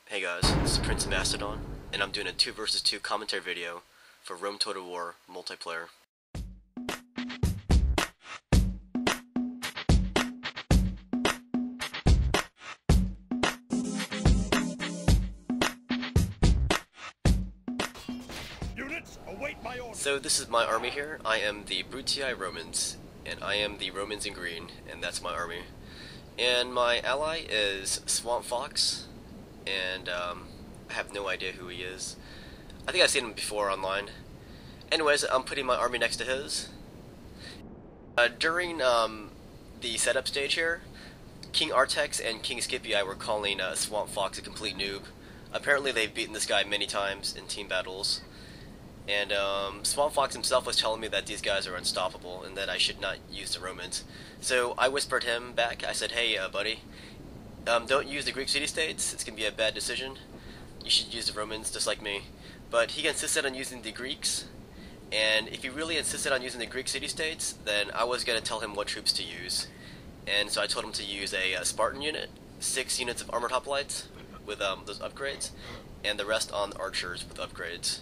Hey guys, this is Prince Mastodon, and I'm doing a 2 versus 2 commentary video for Rome Total War multiplayer. Units, await my orders. So this is my army here. I am the Brutii Romans, and I am the Romans in green, and that's my army. And my ally is Swamp Fox, and I have no idea who he is. I think I've seen him before online. Anyways, I'm putting my army next to his. During the setup stage here, KingArtex and King Scipii were calling Swamp Fox a complete noob. Apparently they've beaten this guy many times in team battles. And Swamp Fox himself was telling me that these guys are unstoppable and that I should not use the Romans. So I whispered him back. I said, hey buddy, don't use the Greek city-states. It's going to be a bad decision. You should use the Romans just like me. But he insisted on using the Greeks. And if he really insisted on using the Greek city-states, then I was going to tell him what troops to use. And so I told him to use a Spartan unit, 6 units of armored hoplites with those upgrades, and the rest on archers with upgrades.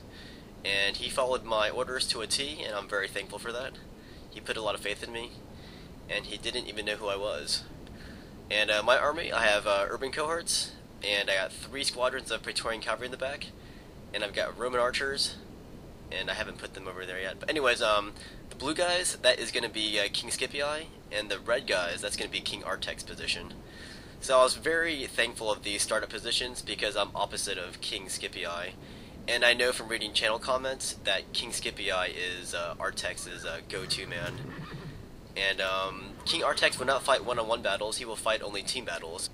And he followed my orders to a T, and I'm very thankful for that. He put a lot of faith in me, and he didn't even know who I was. And my army, I have Urban Cohorts, and I got 3 squadrons of Praetorian Cavalry in the back, and I've got Roman archers, and I haven't put them over there yet. But anyways, the blue guys, that is going to be King Scipii, and the red guys, that's going to be KingArtex position. So I was very thankful of these startup positions because I'm opposite of King Scipii. And I know from reading channel comments that King Scipii is Artex's go-to man. And KingArtex will not fight one-on-one battles, he will fight only team battles.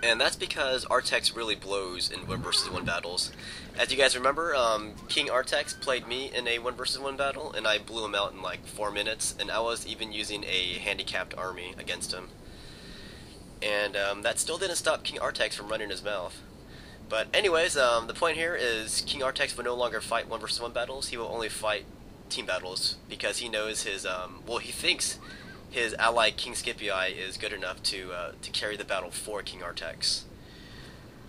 And that's because Artex really blows in 1 versus 1 battles. As you guys remember, KingArtex played me in a 1 versus 1 battle, and I blew him out in like 4 minutes, and I was even using a handicapped army against him. And that still didn't stop KingArtex from running his mouth. But anyways, the point here is KingArtex will no longer fight 1 versus 1 battles, he will only fight team battles, because he knows his, well, he thinks his ally King Scipii is good enough to carry the battle for KingArtex.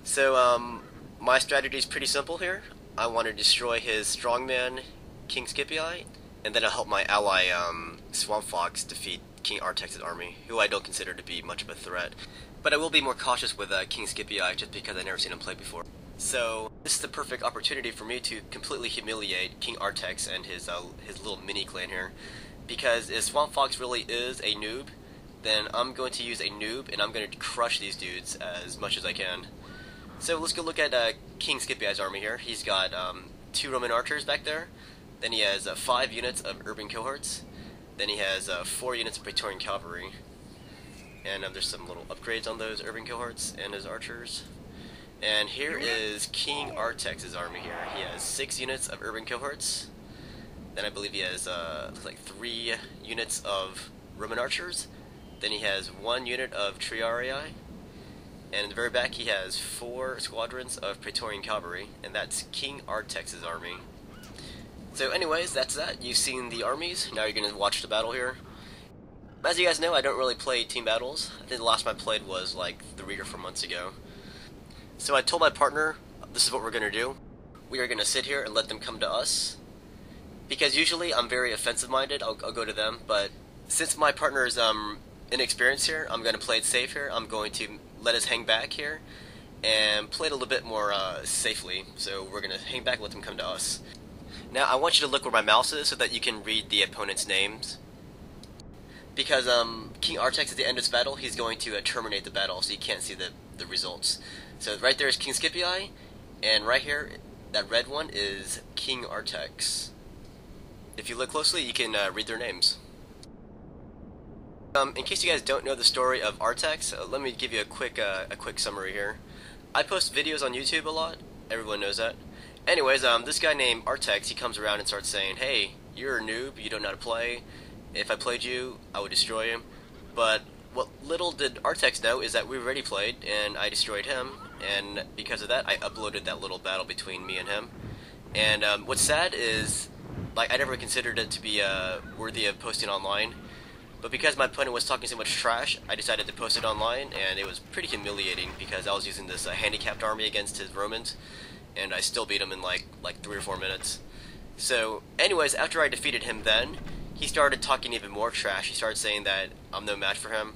So my strategy is pretty simple here. I want to destroy his strongman King Scipii, and then I'll help my ally Swamp Fox defeat KingArtex's army, who I don't consider to be much of a threat. But I will be more cautious with King Scipii just because I've never seen him play before. So this is the perfect opportunity for me to completely humiliate KingArtex and his little mini clan here. Because if Swamp Fox really is a noob, then I'm going to use a noob and I'm going to crush these dudes as much as I can. So let's go look at King Scipii's army here. He's got 2 Roman archers back there. Then he has 5 units of Urban Cohorts. Then he has 4 units of Praetorian Cavalry. And there's some little upgrades on those Urban Cohorts and his archers. And here is KingArtex's army here. He has 6 units of Urban Cohorts. Then I believe he has like 3 units of Roman archers. Then he has 1 unit of triarii. And in the very back he has 4 squadrons of Praetorian Cavalry. And that's KingArtex's army. So anyways, that's that. You've seen the armies. Now you're going to watch the battle here. As you guys know, I don't really play team battles. I think the last time I played was like 3 or 4 months ago. So I told my partner, this is what we're going to do. We are going to sit here and let them come to us. Because usually I'm very offensive-minded, I'll go to them, but since my partner is inexperienced here, I'm going to play it safe here. I'm going to let us hang back here and play it a little bit more safely. So we're going to hang back and let them come to us. Now I want you to look where my mouse is so that you can read the opponent's names. Because KingArtex at the end of this battle, he's going to terminate the battle, so you can't see the results. So right there is King Scipii, and right here, that red one is KingArtex. If you look closely, you can read their names. In case you guys don't know the story of Artex, let me give you a quick summary here. I post videos on YouTube a lot, everyone knows that. Anyways, this guy named Artex, he comes around and starts saying, hey, you're a noob, you don't know how to play. If I played you, I would destroy him. But what little did Artex know is that we already played, and I destroyed him, and because of that, I uploaded that little battle between me and him. And what's sad is, like, I never considered it to be worthy of posting online, But because my opponent was talking so much trash, I decided to post it online, and it was pretty humiliating because I was using this handicapped army against his Romans, and I still beat him in like 3 or 4 minutes. So anyways, after I defeated him then, he started talking even more trash. He started saying that I'm no match for him.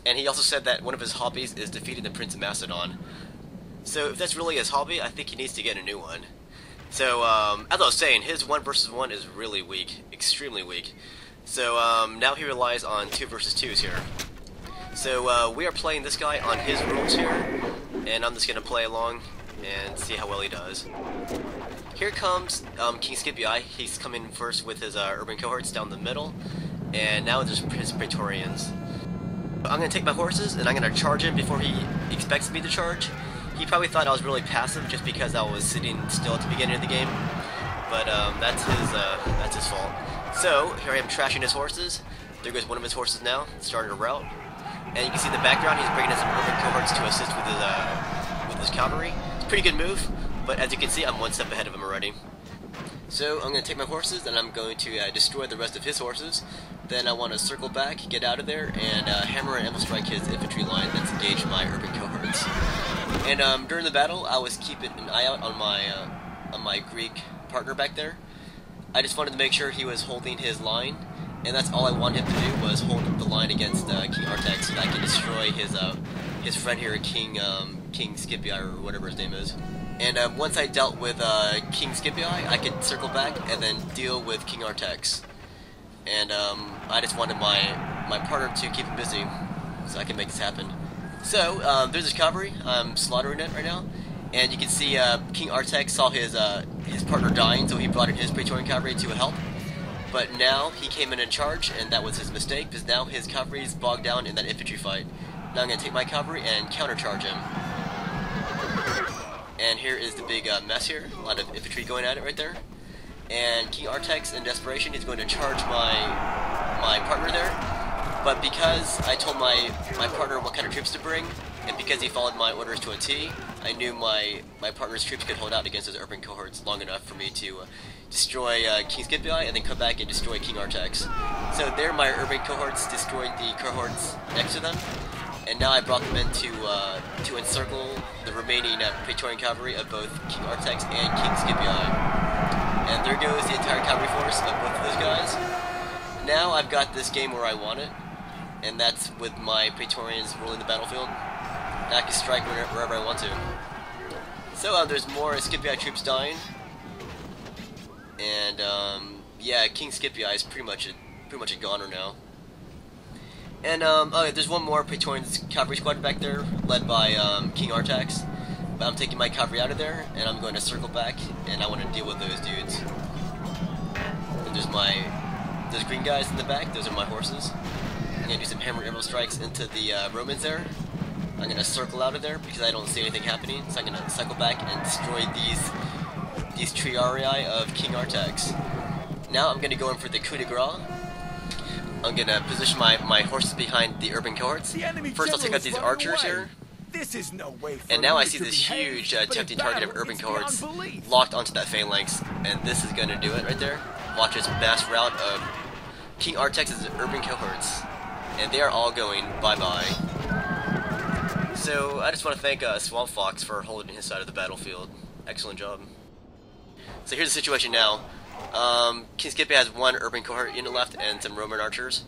And he also said that one of his hobbies is defeating the Prince of Macedon. So if that's really his hobby, I think he needs to get a new one. So, as I was saying, his 1 versus 1 is really weak. Extremely weak. So, now he relies on 2 versus 2s here. So, we are playing this guy on his rules here. And I'm just going to play along and see how well he does. Here comes King Scipii. He's coming first with his Urban Cohorts down the middle. And now there's his Praetorians. I'm going to take my horses, and I'm going to charge him before he expects me to charge. He probably thought I was really passive just because I was sitting still at the beginning of the game. But that's his fault. So, here I am trashing his horses. There goes one of his horses now, starting to rout. And you can see in the background he's bringing in some Urban Cohorts to assist with his cavalry. It's a pretty good move, but as you can see, I'm 1 step ahead of him already. So I'm going to take my horses, and I'm going to destroy the rest of his horses. Then I want to circle back, get out of there, and hammer and ambush strike his infantry line that's engaged my Urban Cohorts. And during the battle, I was keeping an eye out on my Greek partner back there. I just wanted to make sure he was holding his line, and that's all I wanted him to do was hold the line against KingArtex, so that I can destroy his friend here, King Scipii, or whatever his name is. And once I dealt with King Scipii, I could circle back and then deal with KingArtex. And I just wanted my partner to keep him busy, so I can make this happen. So there's his cavalry. I'm slaughtering it right now, and you can see KingArtex saw his partner dying, so he brought in his Praetorian Cavalry to help. But now he came in charge, and that was his mistake, because now his cavalry is bogged down in that infantry fight. Now I'm going to take my cavalry and countercharge him. And here is the big mess here. A lot of infantry going at it right there. And KingArtex, in desperation, is going to charge my partner there. But because I told my partner what kind of troops to bring, and because he followed my orders to a T, I knew my partner's troops could hold out against those Urban Cohorts long enough for me to destroy King Scipii and then come back and destroy KingArtex. So there my Urban Cohorts destroyed the cohorts next to them. And now I brought them in to encircle the remaining Praetorian Cavalry of both KingArtex and King Scipii. And there goes the entire cavalry force of both of those guys. Now I've got this game where I want it, and that's with my Praetorians ruling the battlefield. Now I can strike wherever I want to. So there's more Scipii troops dying, and yeah, King Scipii is pretty much a goner now. And oh, there's one more Praetorian cavalry squad back there, led by KingArtex. But I'm taking my cavalry out of there, and I'm going to circle back, and I want to deal with those dudes. And there's those green guys in the back. Those are my horses. I'm going to do some hammer arrow strikes into the Romans there. I'm going to circle out of there because I don't see anything happening. So I'm going to cycle back and destroy these triarii of KingArtex. Now I'm going to go in for the coup de grace. I'm going to position my horses behind the Urban Cohorts. First I'll take out these archers here. This is no way for and now I you see to this behave, huge but in tempting target of battle, Urban it's Cohorts beyond belief. locked onto that phalanx, and this is going to do it right there. Watch this mass rout of KingArtex's Urban Cohorts, and they are all going bye-bye. So I just want to thank Swamp Fox for holding his side of the battlefield. Excellent job. So here's the situation now. King Scipii has one Urban Cohort unit left and some Roman archers.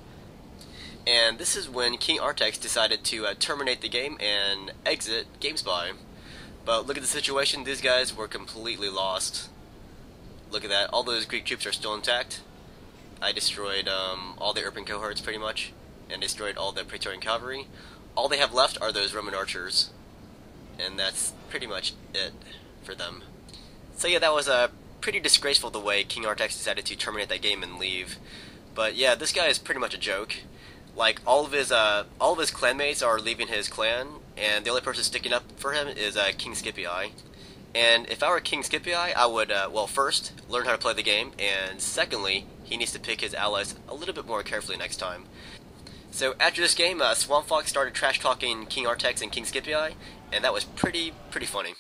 And this is when KingArtex decided to terminate the game and exit GameSpy. But look at the situation, these guys were completely lost. Look at that, all those Greek troops are still intact. I destroyed all the Urban Cohorts pretty much, and destroyed all the Praetorian Cavalry. All they have left are those Roman archers. And that's pretty much it for them. So yeah, that was pretty disgraceful the way KingArtex decided to terminate that game and leave. But yeah, this guy is pretty much a joke. Like, all of his clanmates are leaving his clan, and the only person sticking up for him is King Scipii. And if I were King Scipii, I would, well, first, learn how to play the game, and secondly, he needs to pick his allies a little bit more carefully next time. So after this game, Swamp Fox started trash-talking KingArtex and King Scipii, and that was pretty funny.